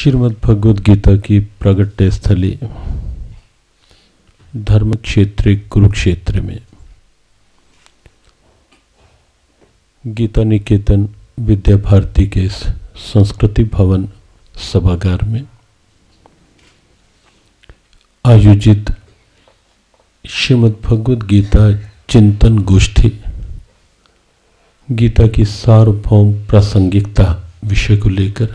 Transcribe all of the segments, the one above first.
श्रीमद् भगवद गीता की प्रगट्य स्थली धर्म क्षेत्र कुरुक्षेत्र में गीता निकेतन विद्या भारती के संस्कृति भवन सभागार में आयोजित श्रीमद् भगवद गीता चिंतन गोष्ठी गीता की सार्वभौम प्रासंगिकता विषय को लेकर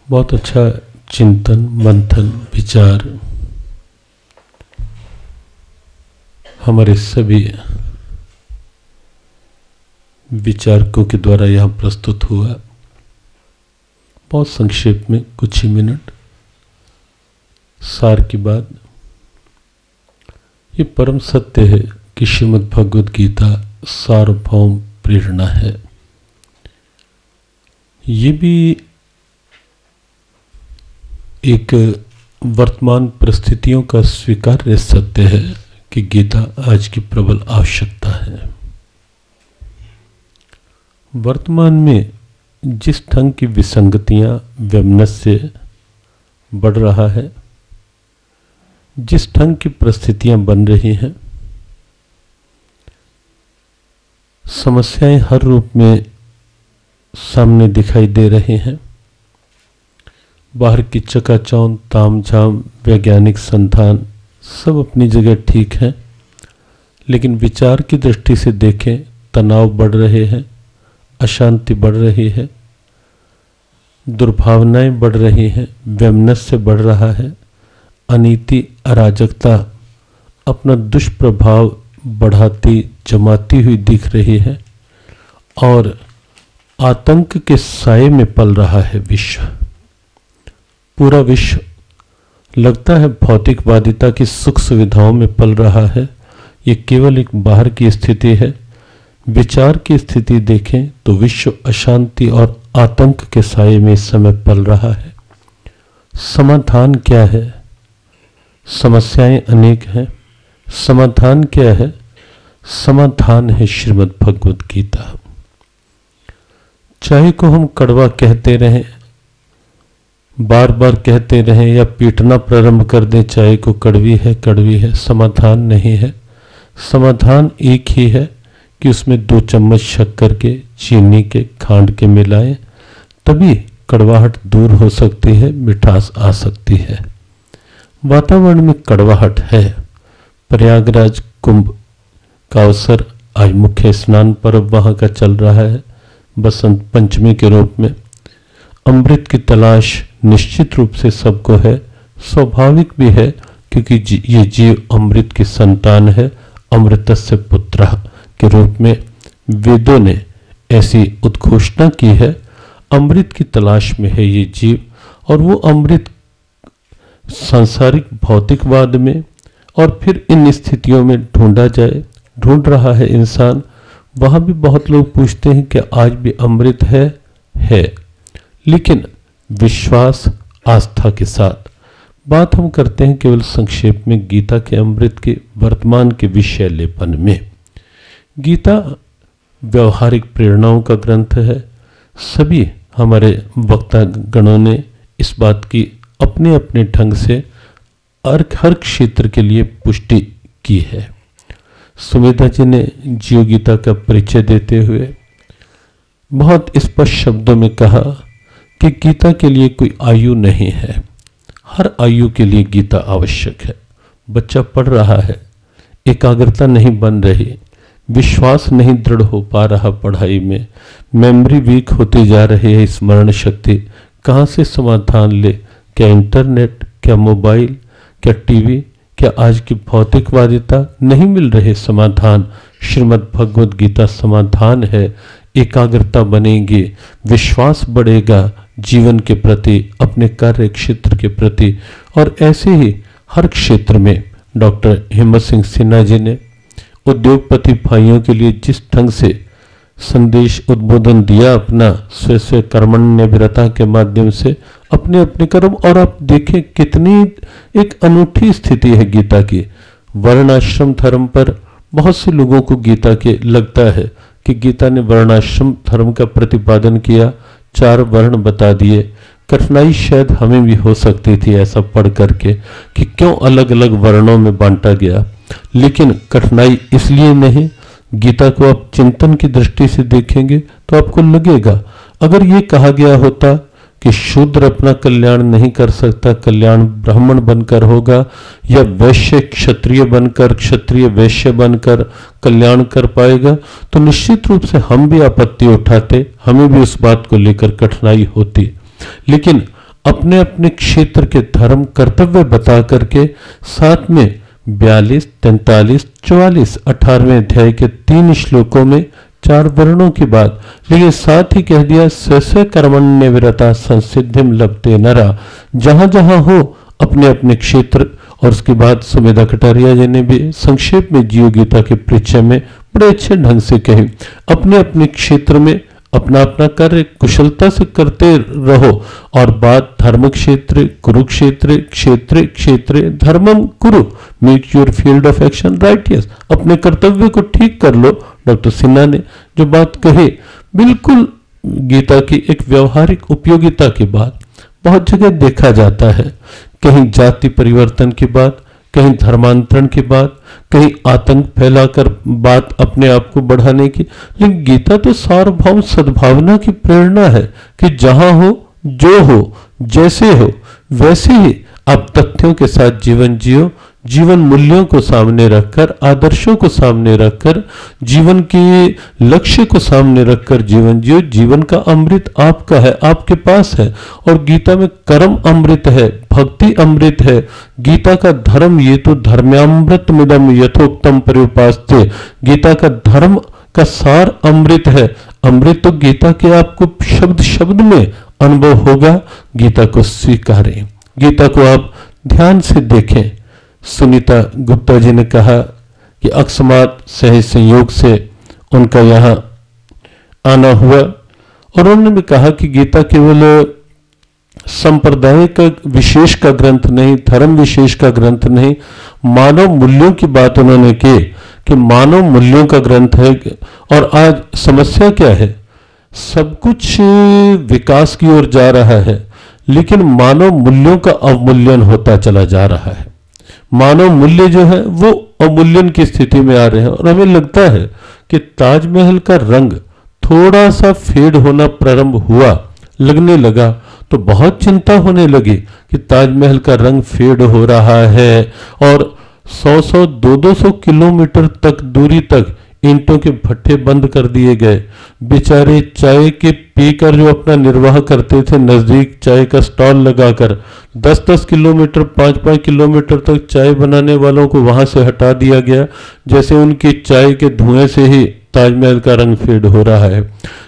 बहुत अच्छा चिंतन मंथन विचार हमारे सभी विचारकों के द्वारा यहाँ प्रस्तुत हुआ। बहुत संक्षेप में कुछ ही मिनट सार की बात। ये परम सत्य है कि श्रीमद् भगवद गीता सार्वभौम प्रेरणा है। ये भी एक वर्तमान परिस्थितियों का स्वीकार्य सत्य है कि गीता आज की प्रबल आवश्यकता है। वर्तमान में जिस ढंग की विसंगतियां वैमनस्य बढ़ रहा है, जिस ढंग की परिस्थितियां बन रही हैं, समस्याएं हर रूप में सामने दिखाई दे रही हैं। बाहर की चकाचौंध तामझाम वैज्ञानिक संधान सब अपनी जगह ठीक है, लेकिन विचार की दृष्टि से देखें तनाव बढ़ रहे हैं, अशांति बढ़ रही है, दुर्भावनाएं बढ़ रही हैं, वैमनस्य बढ़ रहा है, अनीति अराजकता अपना दुष्प्रभाव बढ़ाती जमाती हुई दिख रही है और आतंक के साए में पल रहा है विश्व। पूरा विश्व लगता है भौतिकवादिता की सुख सुविधाओं में पल रहा है। ये केवल एक बाहर की स्थिति है। विचार की स्थिति देखें तो विश्व अशांति और आतंक के साए में इस समय पल रहा है। समाधान क्या है? समस्याएं अनेक हैं। समाधान क्या है? समाधान है श्रीमद् भगवद गीता। चाहे को हम कड़वा कहते रहें, बार बार कहते रहें या पीटना प्रारंभ कर दें, चाय को कड़वी है, समाधान नहीं है। समाधान एक ही है कि उसमें 2 चम्मच शक्कर के, चीनी के, खांड के मिलाएं, तभी कड़वाहट दूर हो सकती है, मिठास आ सकती है। वातावरण में कड़वाहट है। प्रयागराज कुंभ का अवसर, आज मुख्य स्नान पर्व वहां का चल रहा है, बसंत पंचमी के रूप में। अमृत की तलाश निश्चित रूप से सबको है, स्वाभाविक भी है, क्योंकि ये जीव अमृत की संतान है। अमृतस्य पुत्रः के रूप में वेदों ने ऐसी उद्घोषणा की है। अमृत की तलाश में है ये जीव, और वो अमृत सांसारिक भौतिकवाद में और फिर इन स्थितियों में ढूंढ रहा है इंसान। वहां भी बहुत लोग पूछते हैं कि आज भी अमृत है, लेकिन विश्वास आस्था के साथ। बात हम करते हैं केवल संक्षेप में गीता के अमृत के वर्तमान के विषय लेपन में। गीता व्यवहारिक प्रेरणाओं का ग्रंथ है। सभी हमारे वक्ता गणों ने इस बात की अपने अपने ढंग से हर क्षेत्र के लिए पुष्टि की है। सुमेधा जी ने जीव गीता का परिचय देते हुए बहुत स्पष्ट शब्दों में कहा कि गीता के लिए कोई आयु नहीं है। हर आयु के लिए गीता आवश्यक है। बच्चा पढ़ रहा है, एकाग्रता नहीं बन रही, विश्वास नहीं दृढ़ हो पा रहा पढ़ाई में, मेमोरी वीक होती जा रही है, स्मरण शक्ति कहाँ से समाधान ले? क्या इंटरनेट, क्या मोबाइल, क्या टीवी, क्या आज की भौतिकवादिता? नहीं मिल रहे समाधान। श्रीमद् भगवद गीता समाधान है। एकाग्रता बनेगी, विश्वास बढ़ेगा जीवन के प्रति, अपने कार्य क्षेत्र के प्रति, और ऐसे ही हर क्षेत्र में डॉक्टर हिम्मत सिंह सिन्हा जी ने उद्योगपति भाइयों के लिए जिस ढंग से संदेश उद्बोधन दिया, अपना स्व कर्मण्यनिरता के माध्यम से अपने अपने कर्म, और आप देखें कितनी एक अनूठी स्थिति है गीता की। वर्णाश्रम धर्म पर बहुत से लोगों को गीता के लगता है कि गीता ने वर्णाश्रम धर्म का प्रतिपादन किया, 4 वर्ण बता दिए। कठिनाई शायद हमें भी हो सकती थी ऐसा पढ़ करके कि क्यों अलग अलग वर्णों में बांटा गया, लेकिन कठिनाई इसलिए नहीं। गीता को आप चिंतन की दृष्टि से देखेंगे तो आपको लगेगा अगर ये कहा गया होता कि शूद्र अपना कल्याण नहीं कर सकता, कल्याण ब्राह्मण बनकर होगा, या वैश्य क्षत्रिय बनकर, क्षत्रिय वैश्य बनकर कल्याण कर पाएगा, तो निश्चित रूप से हम भी आपत्ति उठाते, हमें भी उस बात को लेकर कठिनाई होती। लेकिन अपने अपने क्षेत्र के धर्म कर्तव्य बता करके साथ में 42, 43, 44, 18वें अध्याय के 3 श्लोकों में 4 वर्णों की बात, लेकिन साथ ही कह दिया स्व कर्मण्य विरता संसिद्धिम लभते नरा। जहां जहां हो अपने अपने क्षेत्र। और उसके बाद सुमेधा कटारिया जी ने भी संक्षेप में जीव गीता के परिचय में बड़े अच्छे ढंग से कही, अपने अपने क्षेत्र में अपना अपना कार्य कुशलता से करते रहो। और बात धर्म क्षेत्र, कुरुक्षेत्र, क्षेत्र क्षेत्र धर्मम कुरु, make your field of action righteous, अपने कर्तव्य को ठीक कर लो। डॉक्टर सिन्हा ने जो बात कही बिल्कुल गीता की एक व्यवहारिक उपयोगिता की बात बहुत जगह देखा जाता है। कहीं जाति परिवर्तन की बात, कहीं धर्मांतरण की बात, कहीं आतंक फैलाकर बात अपने आप को बढ़ाने की। लेकिन गीता तो सार्वभौम सद्भावना की प्रेरणा है कि जहां हो, जो हो, जैसे हो वैसे ही आप तथ्यों के साथ जीवन जियो, जीवन मूल्यों को सामने रखकर, आदर्शों को सामने रखकर, जीवन के लक्ष्य को सामने रखकर जीवन जियो। जीवन का अमृत आपका है, आपके पास है। और गीता में कर्म अमृत है, भक्ति अमृत है। गीता का धर्म ये तो धर्म्यामृत मिदम यथोक्तम पर्युपास्ते, गीता का धर्म का सार अमृत है। अमृत तो गीता के आपको शब्द शब्द में अनुभव होगा। गीता को स्वीकारें, गीता को आप ध्यान से देखें। सुनीता गुप्ता जी ने कहा कि अकस्मात सही संयोग से उनका यहाँ आना हुआ, और उन्होंने भी कहा कि गीता केवल संप्रदाय का विशेष का ग्रंथ नहीं, धर्म विशेष का ग्रंथ नहीं, मानव मूल्यों की बात उन्होंने की कि मानव मूल्यों का ग्रंथ है। और आज समस्या क्या है, सब कुछ विकास की ओर जा रहा है, लेकिन मानव मूल्यों का अवमूल्यन होता चला जा रहा है। मानव मूल्य जो है वो अवमूल्यन की स्थिति में आ रहे हैं। और हमें लगता है कि ताजमहल का रंग थोड़ा सा फेड होना प्रारंभ हुआ, लगने लगा, तो बहुत चिंता होने लगी कि ताजमहल का रंग फेड हो रहा है। और 100-100, 200-200 किलोमीटर तक दूरी तक ईंटों के भट्ठे बंद कर दिए गए। बेचारे चाय के पीकर जो अपना निर्वाह करते थे, नजदीक चाय का स्टॉल लगाकर 10-10 किलोमीटर, 5-5 किलोमीटर तक चाय बनाने वालों को वहां से हटा दिया गया, जैसे उनकी चाय के धुएं से ही ताजमहल का रंग फेड हो रहा है।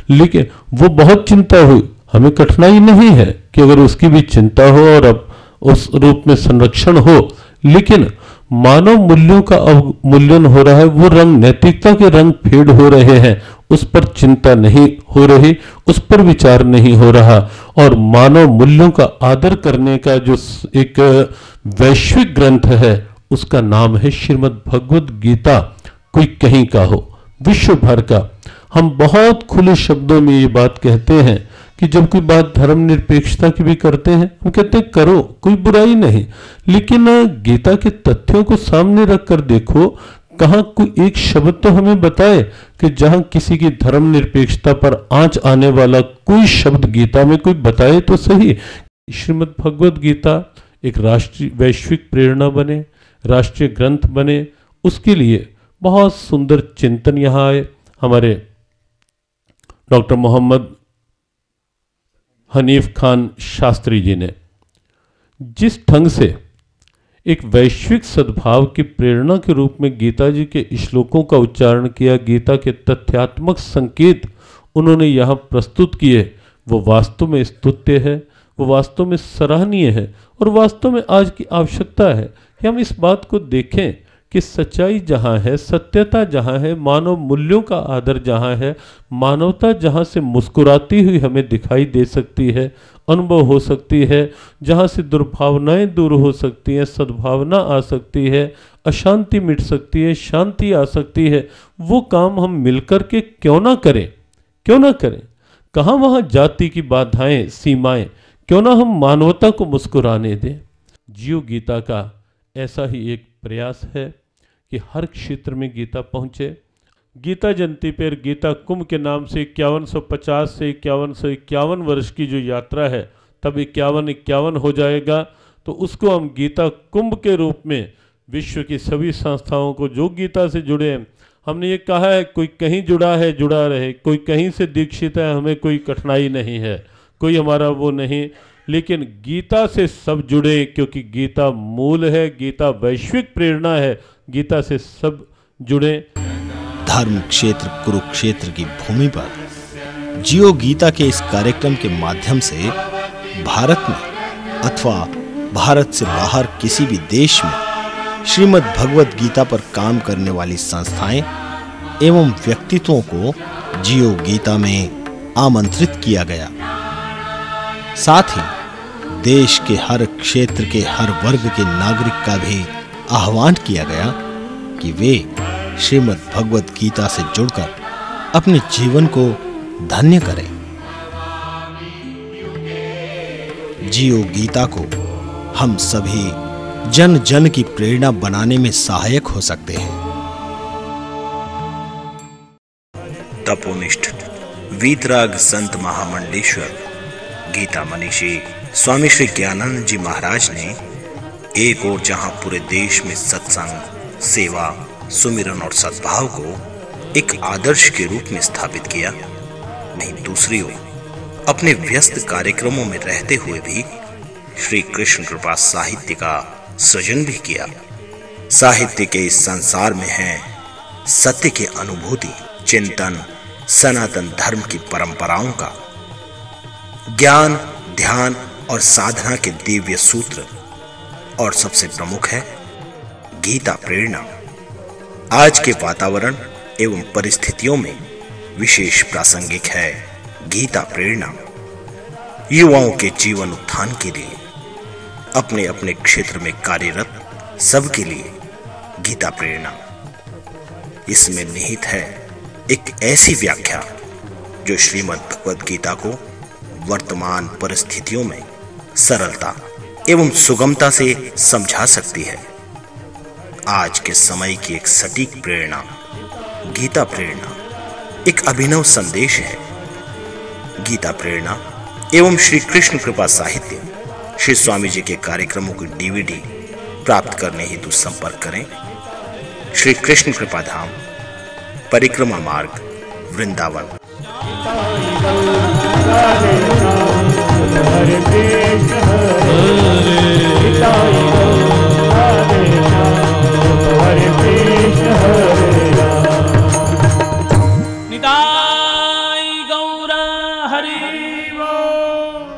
लेकिन वो बहुत चिंता हुई। हमें कठिनाई नहीं है कि अगर उसकी भी चिंता हो और अब उस रूप में संरक्षण हो, लेकिन मानव मूल्यों का अवमूल्यन हो रहा है। वो रंग, नैतिकता के रंग फेड हो रहे हैं, उस पर चिंता नहीं हो रही, उस पर विचार नहीं हो रहा। और मानव मूल्यों का आदर करने का जो एक वैश्विक ग्रंथ है उसका नाम है श्रीमद् भगवद गीता। कोई कहीं का हो, विश्व भर का। हम बहुत खुले शब्दों में ये बात कहते हैं कि जब कोई बात धर्मनिरपेक्षता की भी करते हैं, हम कहते हैं करो, कोई बुराई नहीं, लेकिन गीता के तथ्यों को सामने रखकर देखो, कहां कोई एक शब्द तो हमें बताए कि जहां किसी की धर्मनिरपेक्षता पर आंच आने वाला कोई शब्द गीता में कोई बताए तो सही। श्रीमद् भगवद गीता एक राष्ट्रीय वैश्विक प्रेरणा बने, राष्ट्रीय ग्रंथ बने, उसके लिए बहुत सुंदर चिंतन यहाँ आए। हमारे डॉक्टर मोहम्मद हनीफ खान शास्त्री जी ने जिस ढंग से एक वैश्विक सद्भाव की प्रेरणा के रूप में गीता जी के श्लोकों का उच्चारण किया, गीता के तथ्यात्मक संकेत उन्होंने यहाँ प्रस्तुत किए, वो वास्तव में स्तुत्य है, वो वास्तव में सराहनीय है। और वास्तव में आज की आवश्यकता है कि हम इस बात को देखें कि सच्चाई जहाँ है, सत्यता जहाँ है, मानव मूल्यों का आदर जहाँ है, मानवता जहाँ से मुस्कुराती हुई हमें दिखाई दे सकती है, अनुभव हो सकती है, जहाँ से दुर्भावनाएं दूर हो सकती हैं, सद्भावना आ सकती है, अशांति मिट सकती है, शांति आ सकती है, वो काम हम मिलकर के क्यों ना करें, क्यों ना करें। कहाँ वहाँ जाति की बाधाएं, सीमाएं, क्यों ना हम मानवता को मुस्कुराने दें। जियो गीता का ऐसा ही एक प्रयास है कि हर क्षेत्र में गीता पहुँचे। गीता जयंती पर गीता कुंभ के नाम से 5150 से 5151 वर्ष की जो यात्रा है, तब 5151 हो जाएगा, तो उसको हम गीता कुंभ के रूप में विश्व की सभी संस्थाओं को जो गीता से जुड़े हैं, हमने ये कहा है कोई कहीं जुड़ा है जुड़ा रहे, कोई कहीं से दीक्षित है, हमें कोई कठिनाई नहीं है, कोई हमारा वो नहीं, लेकिन गीता से सब जुड़े, क्योंकि गीता मूल है, गीता वैश्विक प्रेरणा है, गीता से सब जुड़े। धर्म क्षेत्र कुरुक्षेत्र की भूमि पर जियो गीता के इस कार्यक्रम के माध्यम से भारत में अथवा भारत से बाहर किसी भी देश में श्रीमद् भगवत गीता पर काम करने वाली संस्थाएं एवं व्यक्तित्वों को जियो गीता में आमंत्रित किया गया। साथ ही देश के हर क्षेत्र के हर वर्ग के नागरिक का भी आह्वान किया गया कि वे श्रीमद् भगवत गीता से जुड़कर अपने जीवन को धन्य करें। जियो गीता को हम सभी जन जन की प्रेरणा बनाने में सहायक हो सकते हैं। तपोनिष्ठ वीतराग संत महामंडलेश्वर गीता मनीषी स्वामी श्री ज्ञानानंद जी महाराज ने एक और जहां पूरे देश में सत्संग, सेवा, सुमिरन और सद्भाव को एक आदर्श के रूप में स्थापित किया, वहीं दूसरी ओर अपने व्यस्त कार्यक्रमों में रहते हुए भी श्री कृष्ण कृपा साहित्य का सृजन भी किया। साहित्य के इस संसार में है सत्य की अनुभूति, चिंतन, सनातन धर्म की परंपराओं का ज्ञान, ध्यान और साधना के दिव्य सूत्र, और सबसे प्रमुख है गीता प्रेरणा। आज के वातावरण एवं परिस्थितियों में विशेष प्रासंगिक है गीता प्रेरणा। युवाओं के जीवन उत्थान के लिए, अपने अपने क्षेत्र में कार्यरत सबके लिए गीता प्रेरणा। इसमें निहित है एक ऐसी व्याख्या जो श्रीमद् भगवद गीता को वर्तमान परिस्थितियों में सरलता एवं सुगमता से समझा सकती है। आज के समय की एक सटीक प्रेरणा गीता प्रेरणा एक अभिनव संदेश है। गीता प्रेरणा एवं श्री कृष्ण कृपा साहित्य श्री स्वामी जी के कार्यक्रमों की DVD प्राप्त करने हेतु संपर्क करें। श्री कृष्ण कृपा धाम, परिक्रमा मार्ग, वृंदावन। निताई गौर हरि बोल।